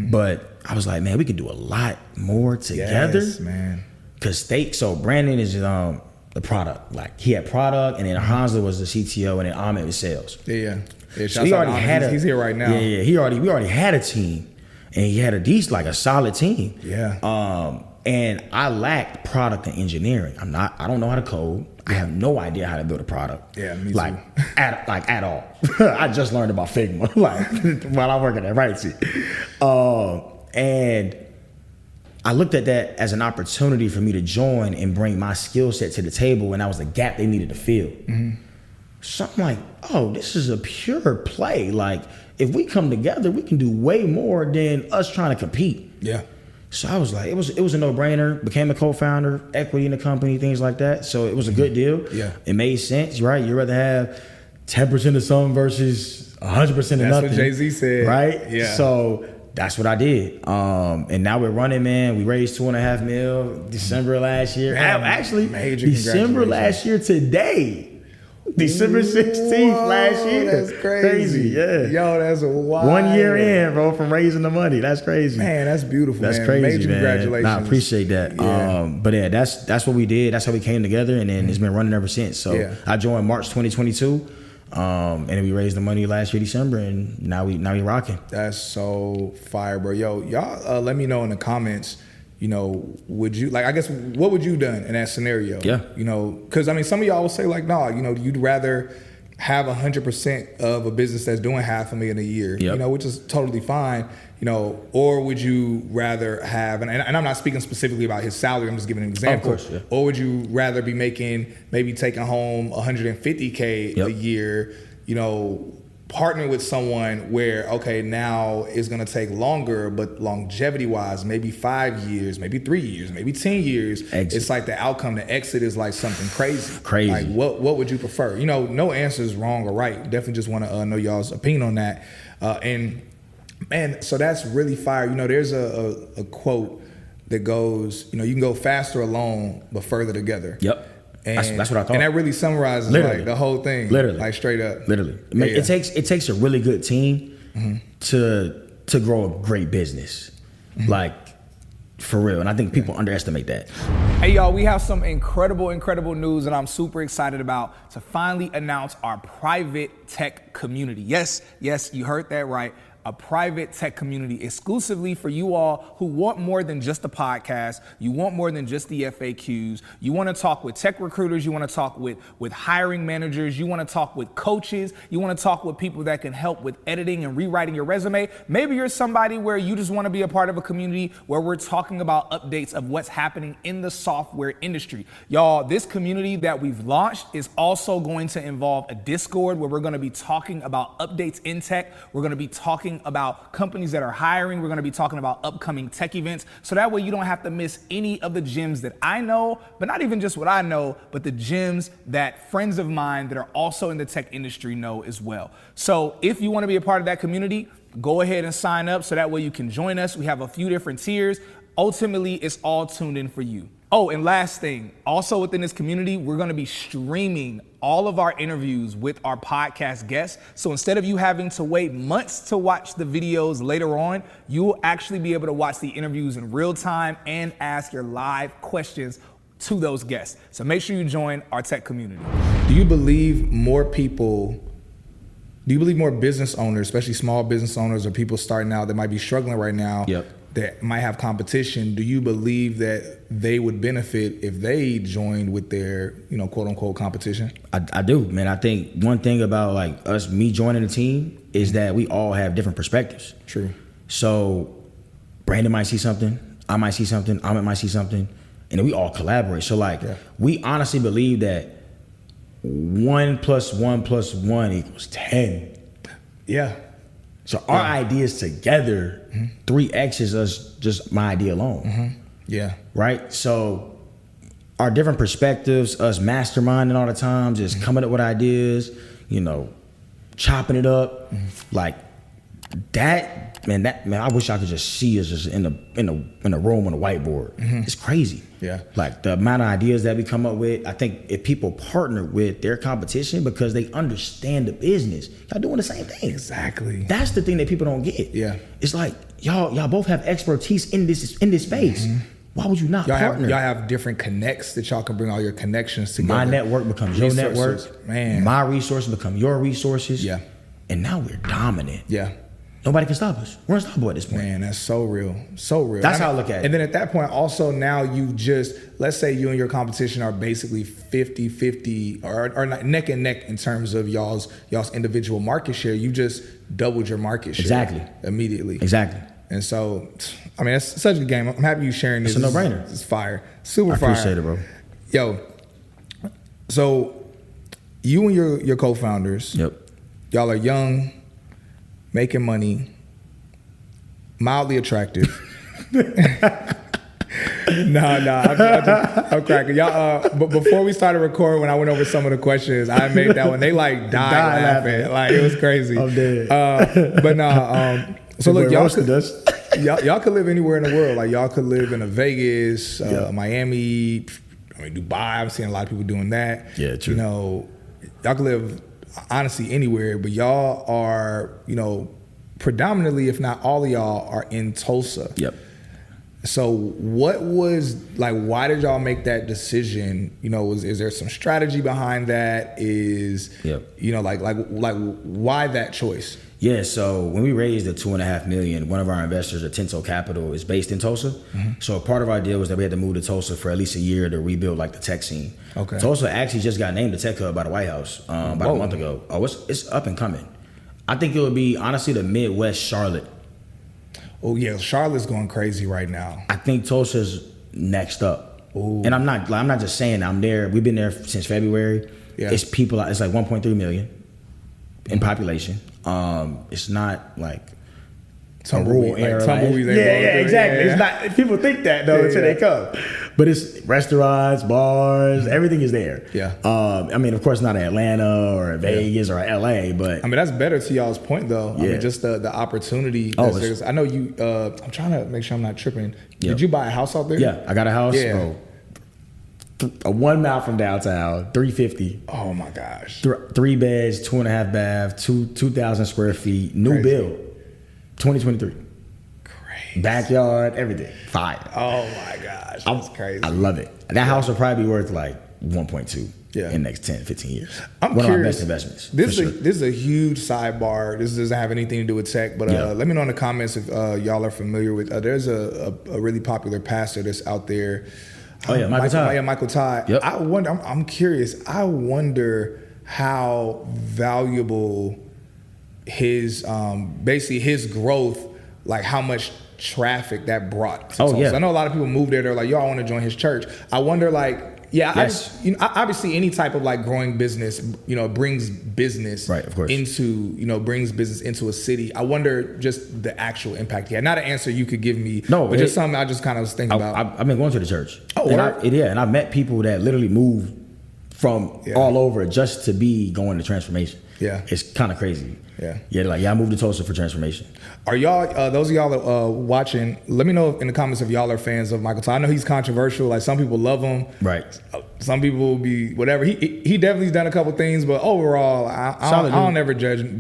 But I was like, man, we can do a lot more together. Yes, man. Cause so Brandon is the product. Like, he had product, and then Hansel was the CTO, and then Ahmed was sales. So he already had he's here right now. We already had a team, and he had a solid team. And I lacked product and engineering. I don't know how to code. I have no idea how to build a product. Yeah, me too. At all. I just learned about Figma, while I'm working at Rightsy. And I looked at that as an opportunity for me to join and bring my skill set to the table, and that was a gap they needed to fill. So I'm like, oh, this is a pure play. Like, if we come together, we can do way more than us trying to compete. Yeah. So I was like, it was a no-brainer. Became a co-founder, equity in the company, things like that. So it was a good deal. Yeah. It made sense, right? You'd rather have 10% of something versus 100% of nothing. That's what Jay-Z said. Right? Yeah. So that's what I did. And now we're running, man. We raised $2.5 million December last year. Actually, December last year today. December 16th last year. That's crazy. Yeah. Yo, that's wild. 1 year in, bro, from raising the money. That's crazy. Man, that's beautiful. That's man. crazy, Major man. Congratulations. Nah, I appreciate that. Yeah. But yeah, that's what we did. That's how we came together, and then it's been running ever since. So I joined March 2022. And then we raised the money last year, December, and now we rocking. That's so fire, bro. Yo, y'all let me know in the comments, would you, like, I guess, what would you done in that scenario? Yeah. Because, I mean, some of y'all will say, like, no, you'd rather have 100% of a business that's doing $500,000 a year, which is totally fine, or would you rather have, and I'm not speaking specifically about his salary, I'm just giving an example, of course, yeah. Or would you rather be maybe taking home $150K a year, partner with someone where, okay, now it's going to take longer, but longevity wise, maybe 5 years, maybe 3 years, maybe 10 years. Exit. It's like the outcome, the exit is like something crazy. Like, what would you prefer? No answer is wrong or right. Definitely just want to know y'all's opinion on that. And man, so that's really fire. There's a quote that goes, you can go faster alone, but further together. Yep. And that's what I thought. And that really summarizes like the whole thing. Literally. Like straight up. Literally. I mean, it takes a really good team to grow a great business. Like, for real. And I think people underestimate that. Hey y'all, we have some incredible news that I'm super excited about to finally announce our private tech community. Yes, you heard that right. A private tech community exclusively for you all who want more than just a podcast. You want more than just the FAQs. You want to talk with tech recruiters. You want to talk with hiring managers. You want to talk with coaches. You want to talk with people that can help with editing and rewriting your resume. Maybe you're somebody where you just want to be a part of a community where we're talking about updates of what's happening in the software industry. Y'all, this community that we've launched is also going to involve a Discord where we're going to be talking about updates in tech. We're going to be talking about companies that are hiring. We're going to be talking about upcoming tech events. So that way you don't have to miss any of the gems that I know, but not even just what I know, but the gems that friends of mine that are also in the tech industry know as well. So if you want to be a part of that community, go ahead and sign up so that way you can join us. We have a few different tiers. Ultimately, it's all tuned in for you. Oh, and last thing, also within this community, we're going to be streaming all of our interviews with our podcast guests. So instead of you having to wait months to watch the videos later on, you'll actually be able to watch the interviews in real time and ask your live questions to those guests. So make sure you join our tech community. Do you believe more business owners, especially small business owners or people starting out that might be struggling right now, that might have competition, do you believe that they would benefit if they joined with their, quote unquote competition? I do, man. I think one thing about like me joining the team is that we all have different perspectives. True. So Brandon might see something, I might see something, Ahmed might see something, and then we all collaborate. So we honestly believe that 1 + 1 + 1 = 10. Yeah. So our ideas together, 3x is us just my idea alone. Yeah. Right? So our different perspectives, us masterminding all the time, just coming up with ideas, chopping it up, like that, man, I wish I could just see us just in a room on a whiteboard. It's crazy. Yeah. Like the amount of ideas that we come up with. I think if people partner with their competition because they understand the business, y'all doing the same thing. Exactly. That's the thing that people don't get. Yeah. It's like y'all both have expertise in this space. Why would you not partner? Y'all have different connects that y'all can bring all your connections together. My network becomes your network. Man. My resources become your resources. Yeah. And now we're dominant. Yeah. Nobody can stop us. We're unstoppable at this point. Man, that's so real. So real. That's how I look at it. And then at that point, also now you just, let's say you and your competition are basically 50-50 or neck and neck in terms of y'all's individual market share. You just doubled your market share. Exactly. Immediately. Exactly. And so, I mean, it's such a good game. I'm happy you sharing this. It's a no-brainer. It's fire. Super fire. I appreciate it, bro. Yo, so you and your co-founders, y'all are young, making money, mildly attractive. I'm cracking. Y'all, but before we started recording, when I went over some of the questions, I made that one. They like died laughing. Like, it was crazy. I'm dead. So look, y'all could live anywhere in the world. Like, y'all could live in a Vegas, Miami, Dubai. I'm seeing a lot of people doing that. Yeah, true. Y'all could live honestly anywhere, but y'all are, predominantly, if not all of y'all, are in Tulsa. Yep. So what was, like, why did y'all make that decision? Is there some strategy behind that? Like why that choice? Yeah, so when we raised the $2.5 million, one of our investors, Atento Capital, is based in Tulsa. So part of our deal was that we had to move to Tulsa for at least a year to rebuild like the tech scene. Okay. Tulsa actually just got named the tech hub by the White House about a month ago. Oh, it's up and coming. I think it would be honestly the Midwest Charlotte. Oh yeah, Charlotte's going crazy right now. I think Tulsa's next up. Ooh. And I'm not just saying I'm there. We've been there since February. Yeah. It's people. It's like 1.3 million in population. It's not like some rural area. Exactly. Yeah. It's not. People think that though until they come. But it's restaurants, bars, everything is there. Yeah. I mean, of course, not Atlanta or Vegas or LA, but I mean, that's better to y'all's point though. Yeah. I mean, just the opportunity. I know you. I'm trying to make sure I'm not tripping. Did you buy a house out there? Yeah, I got a house. Yeah. A 1 mile from downtown, $350. Oh my gosh. 3 beds, 2.5 baths, 2,000 square feet, new build, 2023. Crazy. Backyard, everything. Fire. Oh my gosh. That's crazy. I love it. That house will probably be worth like 1.2 in the next 10, 15 years. I'm one curious. of our best investments. This is a huge sidebar. This doesn't have anything to do with tech, but let me know in the comments if y'all are familiar with. There's a really popular pastor that's out there. Oh yeah, Michael Todd. Yeah, Michael Todd. Yep. I wonder. I'm curious. I wonder how valuable his basically his growth, like how much traffic that brought to Tulsa. Yeah. I know a lot of people move there. They're like, yo, I want to join his church. I wonder, like. Yeah, yes. Obviously any type of like growing business, brings business right, of course. brings business into a city. I wonder just the actual impact he had. Not an answer you could give me, no, but just something I just kind of was thinking about. I've been going to the church. Oh, and I've met people that literally moved from all over just to be going to transformation. Yeah. It's kind of crazy. Yeah. Yeah, like, I moved to Tulsa for transformation. Are y'all, those of y'all that watching, let me know in the comments if y'all are fans of Michael Todd. I know he's controversial. Like, some people love him. Right. Some people will be whatever. He definitely's done a couple things, but overall, I don't ever judge him.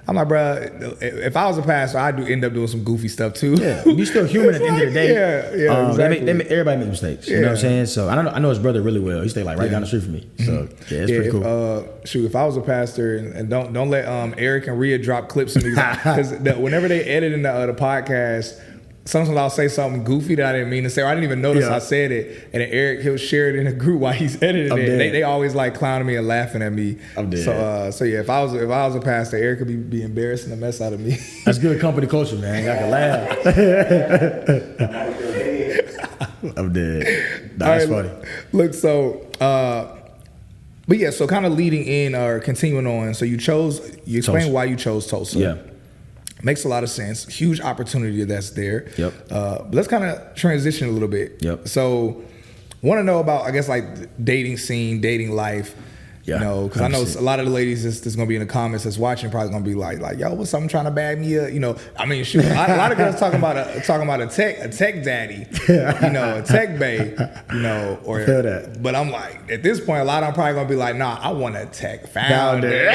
I'm like, bro, if I was a pastor, I'd end up doing some goofy stuff too. Yeah, you're still human at the end of the day. Yeah, exactly. Everybody makes mistakes. You know what I'm saying? So I know his brother really well. He stayed like right down the street from me. So yeah, it's pretty cool. If I was a pastor, and don't let Eric and Rhea drop clips of me, because whenever they edit in the podcast, sometimes I'll say something goofy that I didn't mean to say, or I didn't even notice I said it, and then Eric, he'll share it in a group while he's editing it. They always like clowning me and laughing at me. I'm dead. So yeah, if I was a pastor, Eric could be embarrassing the mess out of me. That's good company culture, man. I can laugh. I'm dead. That's funny. Look, so But yeah, so kind of leading in or continuing on. So you explained Tulsa. why you chose Tulsa. Yeah. Makes a lot of sense. Huge opportunity that's there. Yep. But let's kind of transition a little bit. Yep. So want to know about, I guess, like dating scene, dating life. Yeah, you know, because I know a lot of the ladies that's going to be in the comments that's watching probably going to be like, yo, what's something trying to bag me up? You know, I mean, shoot, a lot of girls talking about a tech daddy, you know, a tech bae, you know, or. I feel that. But I'm like, at this point, a lot of them probably going to be like, nah, I want a tech founder.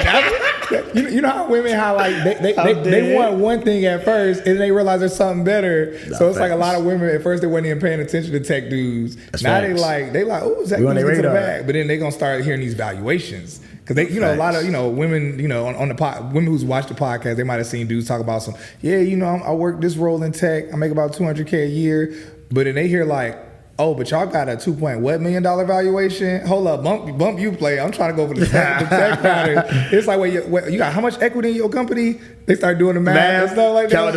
You know how women, how like they want one thing at first and then they realize there's something better. So it's like a lot of women at first they weren't even paying attention to tech dudes. That's now facts. they like, oh, tech dudes get to the bag. But then they gonna start hearing these valuations. Because they, you know, a lot of, you know, women, you know, on the women who's watched the podcast, they might have seen dudes talk about some, yeah, you know, I work this role in tech, I make about $200K a year, but then they hear like, oh, but y'all got a $2 million valuation. Hold up, bump you play. I'm trying to go for the tech founder. It's like, wait, you got how much equity in your company? They start doing the math and stuff like that.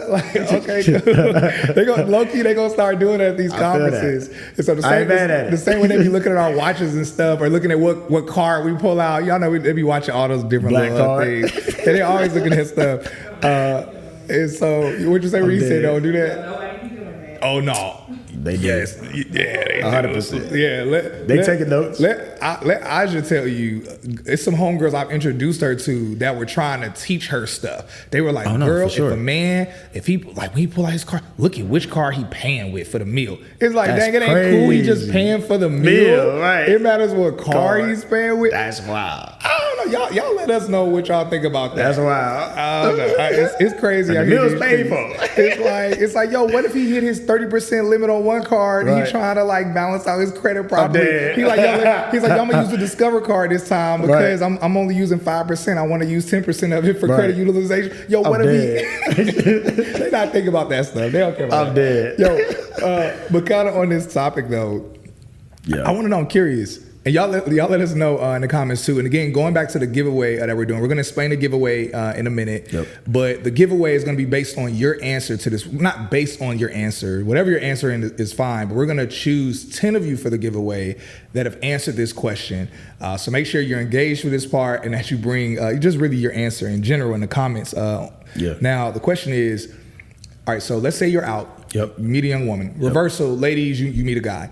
Like, okay, cool. They go low key. They gonna start doing it at these conferences. And so the same way they be looking at our watches and stuff, or looking at what card we pull out. Y'all know they be watching all those different little things. And they always looking at stuff. And so, what'd you say? Where you said don't do that? Oh no. They do. Yes. Yeah. 100%. Yeah. They taking notes. Let Aja tell you, it's some homegirls I've introduced her to that were trying to teach her stuff. They were like, girl, if a man, when he pull out his car, look at which car he paying with for the meal. It's like, dang, it ain't cool. He just paying for the meal. Right. It matters what car he's paying with. That's wild. I don't know. Y'all let us know what y'all think about that. That's wild. I don't know. It's crazy. The meal's paid for. It's like, yo, what if he hit his 30% limit on one card and he trying to like balance out his credit properly? He's like, yo, I'm gonna use the Discover card this time because I'm only using 5%. I want to use 10% of it for credit utilization. Yo, what if he? They not thinking about that stuff. They don't care about that. Yo, but kind of on this topic though, I want to know. I'm curious. And y'all let us know in the comments too. And again, going back to the giveaway that we're doing, we're going to explain the giveaway in a minute. Yep. But the giveaway is going to be based on your answer to this. Not based on your answer. Whatever your answer is fine. But we're going to choose 10 of you for the giveaway that have answered this question. So make sure you're engaged with this part and that you bring just really your answer in general in the comments. Now, the question is, all right, so let's say you're out. Yep. You meet a young woman. Reversal, ladies, you meet a guy.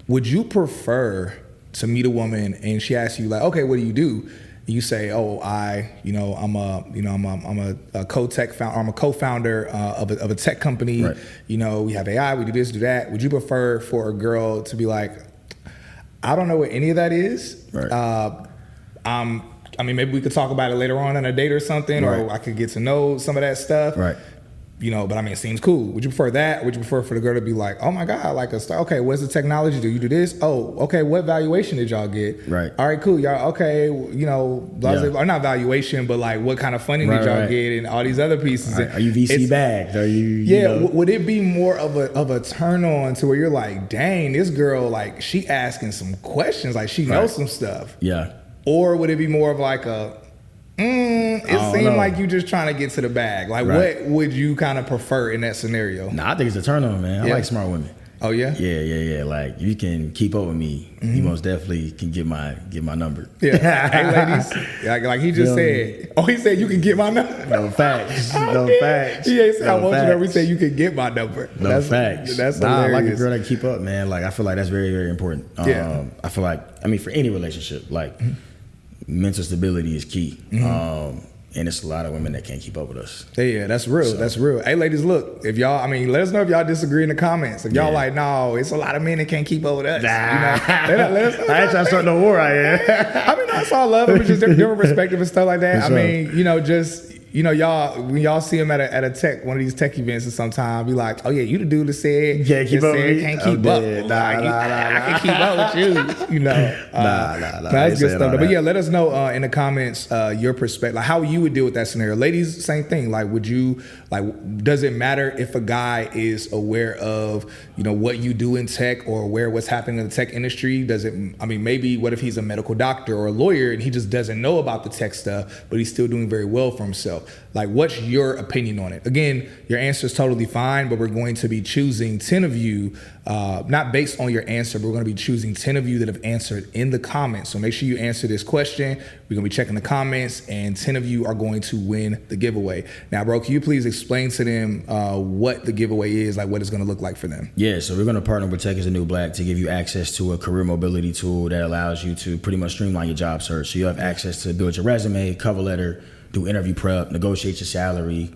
Would you prefer to meet a woman and she asks you like, okay, what do you do? And you say, oh, I'm a co-tech founder, I'm a co-founder of a tech company. Right. You know, we have AI, we do this, do that. Would you prefer for a girl to be like, I don't know what any of that is. Right. I mean, maybe we could talk about it later on a date or something, or I could get to know some of that stuff. Right. You know, but I mean, it seems cool. Would you prefer that? Or would you prefer for the girl to be like, oh my God, like a star? Okay, what's the technology do? You do this? Oh, okay, what valuation did y'all get? Right. All right, cool. Y'all, okay, you know, or not valuation, but like what kind of funding did y'all get and all these other pieces? Are you VC backed? Are you, you know? Would it be more of a turn on to where you're like, dang, this girl, like she asking some questions, like she knows some stuff. Yeah. Or would it be more of like it seemed like you just trying to get to the bag. Like, what would you kind of prefer in that scenario? Nah, I think it's a turn on, man. I like smart women. Oh yeah? Yeah. Like, you can keep up with me. You most definitely can get my number. Yeah. Hey, ladies. Like he just said. Oh, he said you can get my number. No facts. No facts. He ain't said I want you to ever say you can get my number. No facts. That's hilarious. I like a girl that keep up, man. Like, I feel like that's very, very important. I feel like, I mean, for any relationship, like, mental stability is key. And it's a lot of women that can't keep up with us. Yeah, that's real. That's real. Hey, ladies, look, if y'all, I mean, let us know if y'all disagree in the comments. If y'all like, no, it's a lot of men that can't keep up with us. Nah. You know, let us know. I ain't trying to start no war out here. I mean, that's all love. It's just different perspective and stuff like that. I mean, you know, just, you know, y'all, when y'all see them at a tech, one of these tech events or sometime, be like, oh yeah, you the dude that said, can't keep up with me. Can't keep up. I can keep up with you. You know, that's good stuff. But yeah, let us know in the comments your perspective, like how you would deal with that scenario. Ladies, same thing. Like, would you does it matter if a guy is aware of, you know, what you do in tech or aware what's happening in the tech industry? Does it? I mean, maybe what if he's a medical doctor or a lawyer and he just doesn't know about the tech stuff, but he's still doing very well for himself? yourself? Like, what's your opinion on it? Again, your answer is totally fine, but we're going to be choosing 10 of you, not based on your answer, but we're going to be choosing 10 of you that have answered in the comments. So make sure you answer this question. We're going to be checking the comments, and 10 of you are going to win the giveaway. Now, bro, can you please explain to them what the giveaway is, like what it's going to look like for them? Yeah, so we're going to partner with techisthenewblack to give you access to a career mobility tool that allows you to pretty much streamline your job search. So you have access to build your resume, cover letter, do interview prep, negotiate your salary,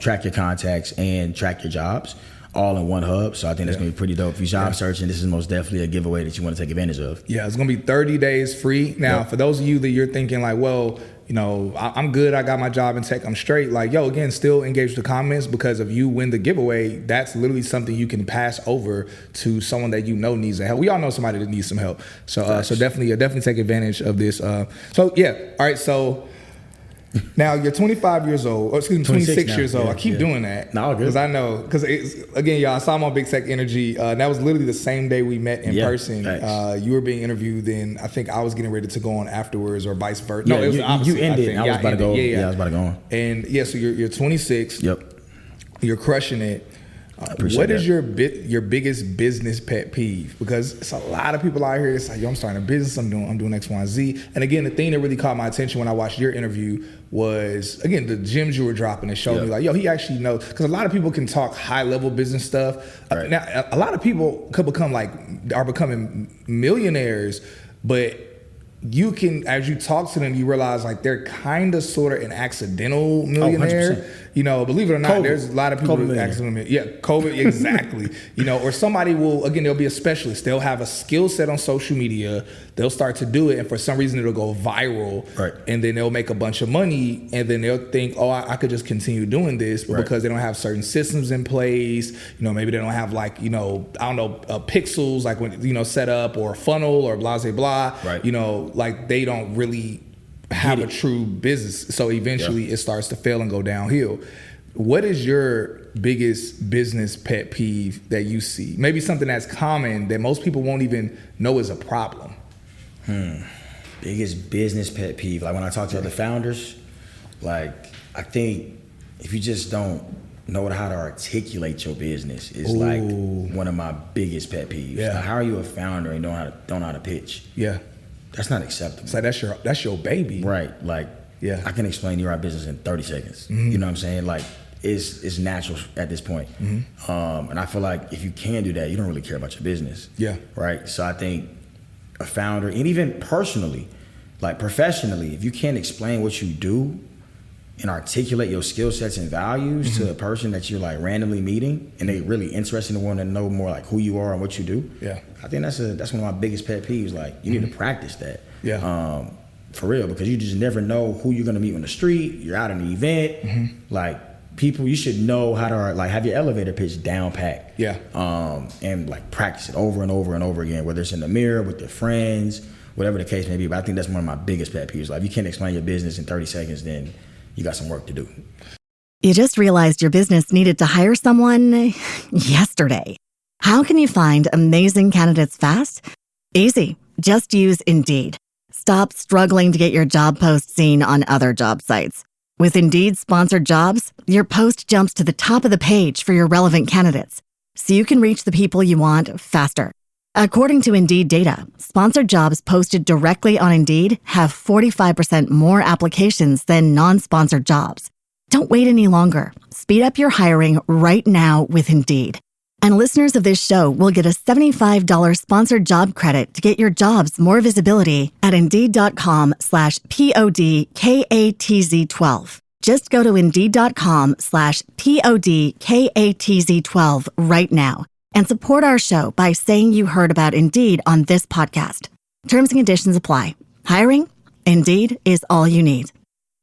track your contacts, and track your jobs all in one hub. So I think that's going to be pretty dope. If you're job searching, this is most definitely a giveaway that you want to take advantage of. Yeah, it's going to be 30 days free. Now, for those of you that you're thinking like, well, you know, I'm good, I got my job in tech, I'm straight. Like, yo, again, still engage with the comments, because if you win the giveaway, that's literally something you can pass over to someone that you know needs some help. We all know somebody that needs some help. So so definitely take advantage of this. So yeah, all right, so now you're 25 years old, or excuse me, 26 years old. I keep doing that. No, good. Because I know, because again, y'all, I saw him on Big Tech Energy. That was literally the same day we met in person. You were being interviewed, then I think I was getting ready to go on afterwards, or vice versa. No, it was the opposite. You ended. I was about to go. Yeah, I was about to go on. And yeah, so you're 26. Yep. You're crushing it. What is your biggest business pet peeve? Because it's a lot of people out here. It's like, yo, I'm starting a business. I'm doing X, Y, and Z. And again, the thing that really caught my attention when I watched your interview was, again, the gems you were dropping. It showed me like, yo, he actually knows. Because a lot of people can talk high level business stuff. Right. Now, a lot of people could are becoming millionaires, but you can, as you talk to them, you realize like they're kind of sort of an accidental millionaire. You know, believe it or not, there's a lot of people who accidentally, COVID, exactly. You know, or somebody will, again, they'll be a specialist. They'll have a skill set on social media. They'll start to do it, and for some reason it'll go viral. Right. And then they'll make a bunch of money, and then they'll think, oh, I could just continue doing this, but because they don't have certain systems in place, you know, maybe they don't have like, you know, I don't know, pixels like when, you know, set up, or a funnel, or blah, blah, blah. Right. You know, like they don't really have a true business. So eventually it starts to fail and go downhill. What is your biggest business pet peeve that you see? Maybe something that's common that most people won't even know is a problem. Biggest business pet peeve. Like when I talk to other founders, like I think if you just don't know how to articulate your business is like one of my biggest pet peeves. Yeah. Like, how are you a founder and don't know how to pitch? Yeah. That's not acceptable. It's like that's your baby. Right. Like, I can explain to you our business in 30 seconds. You know what I'm saying? Like, it's natural at this point. And I feel like if you can do that, you don't really care about your business. Yeah. Right? So I think a founder, and even personally, like professionally, if you can't explain what you do and articulate your skill sets and values to a person that you're like randomly meeting, and they really interested and want to know more like who you are and what you do. Yeah. I think that's one of my biggest pet peeves. Like you need to practice that. Yeah. For real, because you just never know who you're gonna meet on the street. You're out in an event. Like people, you should know how to like have your elevator pitch down pat. Yeah. And like practice it over and over and over again, whether it's in the mirror with your friends, whatever the case may be. But I think that's one of my biggest pet peeves. Like if you can't explain your business in 30 seconds, then you got some work to do. You just realized your business needed to hire someone yesterday. How can you find amazing candidates fast? Easy. Just use Indeed. Stop struggling to get your job post seen on other job sites. With Indeed sponsored jobs, your post jumps to the top of the page for your relevant candidates, so you can reach the people you want faster. According to Indeed data, sponsored jobs posted directly on Indeed have 45% more applications than non-sponsored jobs. Don't wait any longer. Speed up your hiring right now with Indeed. And listeners of this show will get a $75 sponsored job credit to get your jobs more visibility at Indeed.com/PODKATZ12. Just go to Indeed.com/PODKATZ12 right now and support our show by saying you heard about Indeed on this podcast. Terms and conditions apply. Hiring? Indeed is all you need.